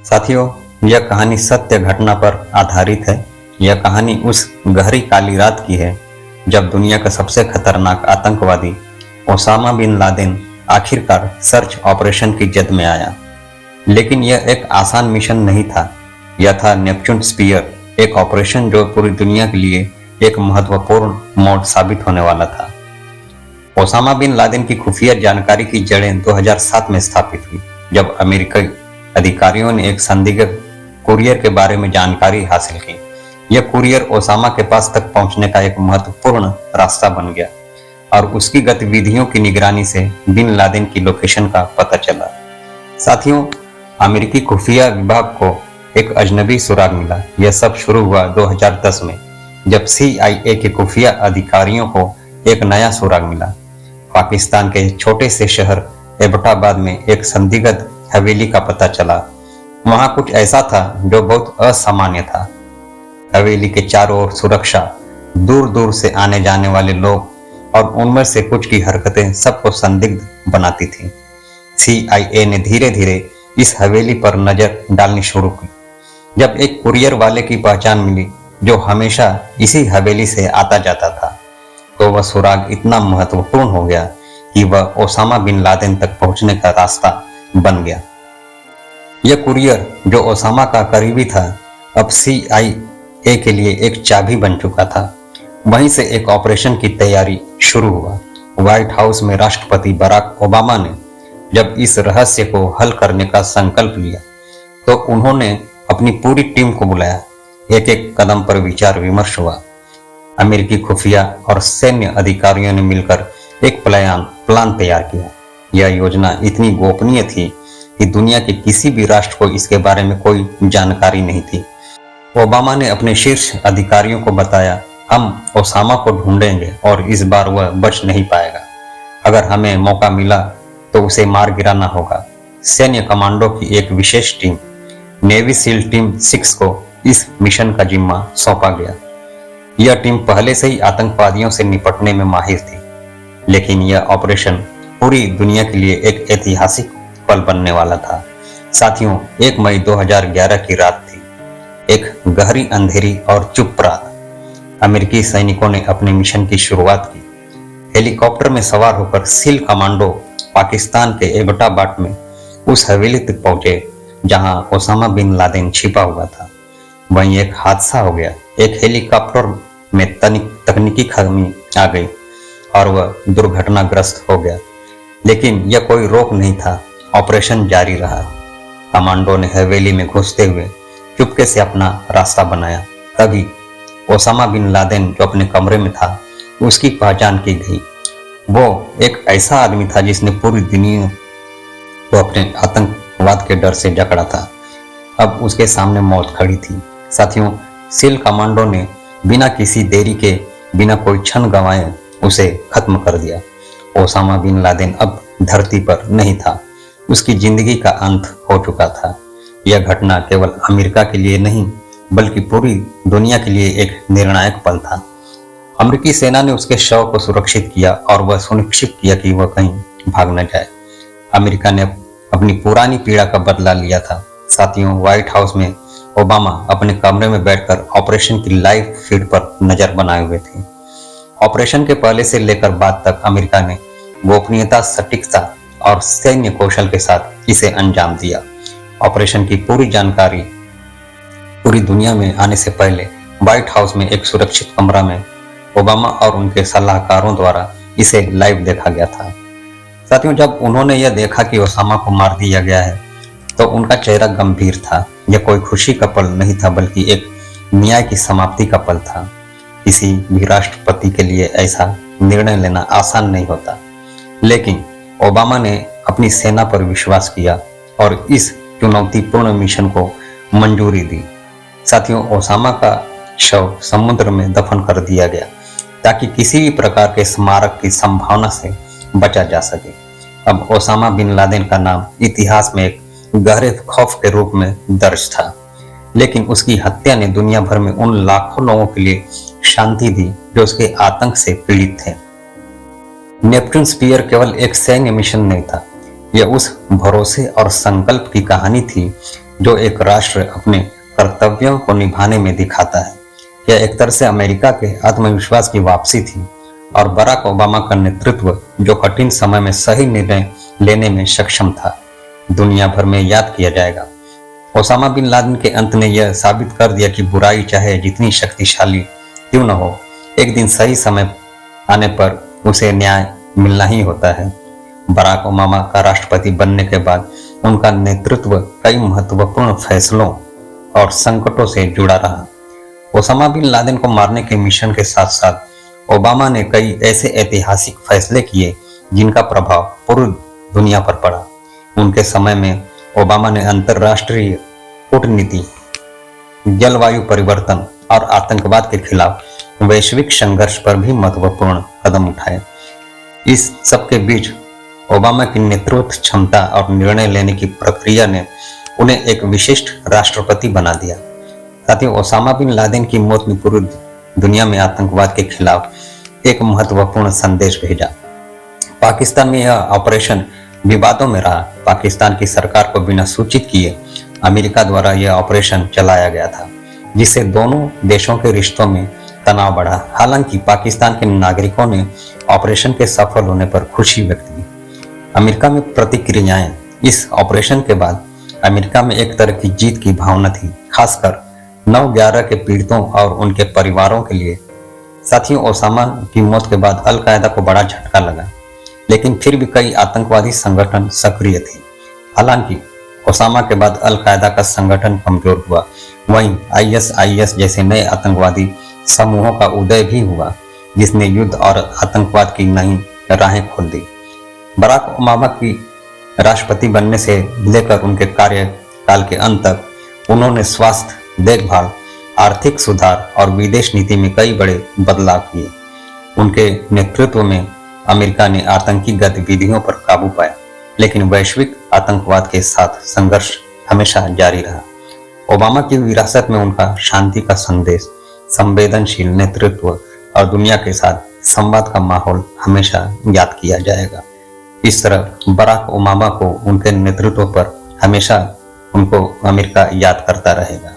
साथियों, यह कहानी सत्य घटना पर आधारित है। यह कहानी उस गहरी काली रात की है जब दुनिया का सबसे खतरनाक आतंकवादी ओसामा बिन लादेन आखिरकार सर्च ऑपरेशन की जद में आया। लेकिन यह एक आसान मिशन नहीं था। यह था नेपच्यून स्पीयर, एक ऑपरेशन जो पूरी दुनिया के लिए एक महत्वपूर्ण मोड़ साबित होने वाला था। ओसामा बिन लादेन की खुफिया जानकारी की जड़ें 2007 में स्थापित हुई, जब अमेरिकी अधिकारियों ने एक संदिग्ध कुरियर के बारे में जानकारी हासिल की। यह कुरियर ओसामा के पास तक पहुंचने का एक महत्वपूर्ण रास्ता बन गया और उसकी गतिविधियों की निगरानी से बिन लादेन की लोकेशन का पता चला। साथियों, अमेरिकी खुफिया विभाग को एक अजनबी सुराग मिला। यह सब शुरू हुआ 2010 में, जब CIA के खुफिया अधिकारियों को एक नया सुराग मिला। पाकिस्तान के छोटे से शहर एबटाबाद में एक संदिग्ध हवेली का पता चला। वहां कुछ ऐसा था जो बहुत असामान्य था। हवेली के चारों ओर सुरक्षा, दूर दूर से आने जाने वाले लोग और उनमें से कुछ की हरकतें सबको संदिग्ध बनाती थी। CIA ने धीरे धीरे इस हवेली पर नजर डालनी शुरू की। जब एक कुरियर वाले की पहचान मिली जो हमेशा इसी हवेली से आता जाता था, तो वह सुराग इतना महत्वपूर्ण हो गया कि वह ओसामा बिन लादेन तक पहुंचने का रास्ता बन गया। यह कुरियर जो ओसामा का करीबी था, अब CIA के लिए एक चाबी बन चुका था। वहीं से एक ऑपरेशन की तैयारी शुरू हुआ। व्हाइट हाउस में राष्ट्रपति बराक ओबामा ने जब इस रहस्य को हल करने का संकल्प लिया, तो उन्होंने अपनी पूरी टीम को बुलाया। एक एक कदम पर विचार विमर्श हुआ। अमेरिकी खुफिया और सैन्य अधिकारियों ने मिलकर एक प्लान तैयार किया। यह योजना इतनी गोपनीय थी कि दुनिया के किसी भी राष्ट्र को इसके बारे में कोई जानकारी नहीं थी। ओबामा ने अपने शीर्ष अधिकारियों को बताया, हम ओसामा को ढूंढेंगे और इस बार वह बच नहीं पाएगा। अगर हमें मौका मिला तो उसे मार गिराना होगा। सैन्य कमांडो की एक विशेष टीम, नेवी सील टीम 6 को इस मिशन का जिम्मा सौंपा गया। यह टीम पहले से ही आतंकवादियों से निपटने में माहिर थी, लेकिन यह ऑपरेशन पूरी दुनिया के लिए एक ऐतिहासिक पल बनने वाला था। साथियों, 1 मई 2011 की रात थी, एक गहरी अंधेरी और चुप रात। अमेरिकी सैनिकों ने अपने मिशन की शुरुआत की। हेलीकॉप्टर में सवार होकर सील कमांडो पाकिस्तान के एबटाबाद में उस हवेली तक पहुंचे जहां ओसामा बिन लादेन छिपा हुआ था। वहीं एक हादसा हो गया। एक हेलीकॉप्टर में तकनीकी खामी आ गई और वह दुर्घटनाग्रस्त हो गया, लेकिन यह कोई रोक नहीं था। ऑपरेशन जारी रहा। कमांडो ने हवेली में घुसते हुए चुपके से अपना रास्ता बनाया। तभी ओसामा बिन लादेन जो अपने कमरे में था, उसकी पहचान की गई। वो एक ऐसा आदमी था जिसने पूरी दुनिया को अपने आतंकवाद के डर से जकड़ा था। अब उसके सामने मौत खड़ी थी। साथियों, सील कमांडो ने बिना किसी देरी के, बिना कोई क्षण गंवाए उसे खत्म कर दिया। ओसामा बिन लादेन अब धरती पर नहीं था। उसकी जिंदगी का अंत हो चुका था। यह घटना केवल अमेरिका के लिए नहीं, बल्कि पूरी दुनिया के लिए एक निर्णायक पल था। अमेरिकी सेना ने उसके शव को सुरक्षित किया और वह सुनिश्चित किया कि वह कहीं भाग न जाए। अमेरिका ने अपनी पुरानी पीड़ा का बदला लिया था। साथियों, व्हाइट हाउस में ओबामा अपने कमरे में बैठकर ऑपरेशन की लाइव फीड पर नजर बनाए हुए थे। ऑपरेशन के पहले से लेकर बाद तक अमेरिका ने गोपनीयता, सटीकता और सैन्य कौशल के साथ इसे अंजाम दिया। ऑपरेशन की पूरी जानकारी पूरी दुनिया में आने से पहले व्हाइट हाउस में एक सुरक्षित कमरा में ओबामा और उनके सलाहकारों द्वारा इसे लाइव देखा गया था। साथियों, जब उन्होंने यह देखा कि ओसामा को मार दिया गया है, तो उनका चेहरा गंभीर था। यह कोई खुशी का पल नहीं था, बल्कि एक न्याय की समाप्ति का पल था। किसी भी राष्ट्रपति के लिए ऐसा निर्णय लेना आसान नहीं होता, लेकिन ओबामा ने अपनी सेना पर विश्वास किया और इस चुनौतीपूर्ण मिशन को मंजूरी दी। साथियों, ओसामा का शव समुद्र में दफन कर दिया गया ताकि किसी भी प्रकार के स्मारक की संभावना से बचा जा सके। अब ओसामा बिन लादेन का नाम इतिहास में एक गहरे खौफ के रूप में दर्ज था, लेकिन उसकी हत्या ने दुनिया भर में उन लाखों लोगों के लिए शांति दी जो उसके आतंक से पीड़ित थे। नेपच्यून स्फीयर केवल एक सैन्य मिशन नहीं था, यह उस भरोसे और संकल्प की कहानी थी जो एक राष्ट्र अपने कर्तव्यों को निभाने में दिखाता है। यह एक तरह से अमेरिका के आत्मविश्वास की वापसी थी और बराक ओबामा का नेतृत्व जो कठिन समय में सही निर्णय लेने में सक्षम था, दुनिया भर में याद किया जाएगा। ओसामा बिन लादेन के अंत ने यह साबित कर दिया कि बुराई चाहे जितनी शक्तिशाली क्यों न हो, एक दिन सही समय आने पर उसे न्याय मिलना ही होता है। बराक ओबामा का राष्ट्रपति बनने के बाद उनका नेतृत्व कई महत्वपूर्ण फैसलों और संकटों से जुड़ा रहा। ओसामा बिन लादेन को मारने के मिशन के साथ साथ ओबामा ने कई ऐसे ऐतिहासिक फैसले किए जिनका प्रभाव पूरी दुनिया पर पड़ा। उनके समय में ओबामा ने अंतर्राष्ट्रीय कूटनीति, जलवायु परिवर्तन और आतंकवाद के खिलाफ वैश्विक संघर्ष पर भी महत्वपूर्ण कदम उठाए। इस सबके बीच ओबामा की नेतृत्व क्षमता और निर्णय लेने की प्रक्रिया ने उन्हें एक विशिष्ट राष्ट्रपति बना दिया। साथ ही ओसामा बिन लादेन की मौत ने पूरी दुनिया में आतंकवाद के खिलाफ एक महत्वपूर्ण संदेश भेजा। पाकिस्तान में यह ऑपरेशन विवादों में रहा। पाकिस्तान की सरकार को बिना सूचित किए अमेरिका द्वारा यह ऑपरेशन चलाया गया था, जिससे दोनों देशों के रिश्तों में तनाव बढ़ा। हालांकि पाकिस्तान के नागरिकों ने ऑपरेशन के सफल होने पर खुशी व्यक्त की। अमेरिका में प्रतिक्रियाएं। इस ऑपरेशन के बाद अमेरिका में एक तरह की जीत की भावना थी, खासकर 9/11 के पीड़ितों और उनके परिवारों के लिए। साथियों, ओसामा की मौत के बाद अल कायदा को बड़ा झटका लगा, लेकिन फिर भी कई आतंकवादी संगठन सक्रिय थे। हालांकि ओसामा के बाद अल कायदा का संगठन कमजोर हुआ, वहीं ISIS जैसे नए आतंकवादी समूहों का उदय भी हुआ, जिसने युद्ध और आतंकवाद की नई राहें खोल दी। बराक ओबामा की राष्ट्रपति बनने से लेकर उनके कार्यकाल के अंत तक उन्होंने स्वास्थ्य देखभाल, आर्थिक सुधार और विदेश नीति में कई बड़े बदलाव किए। उनके नेतृत्व में अमेरिका ने आतंकी गतिविधियों पर काबू पाया, लेकिन वैश्विक आतंकवाद के साथ संघर्ष हमेशा जारी रहा। ओबामा की विरासत में उनका शांति का संदेश, संवेदनशील नेतृत्व और दुनिया के साथ संवाद का माहौल हमेशा याद किया जाएगा। इस तरह बराक ओबामा को उनके नेतृत्व पर हमेशा उनको अमेरिका याद करता रहेगा।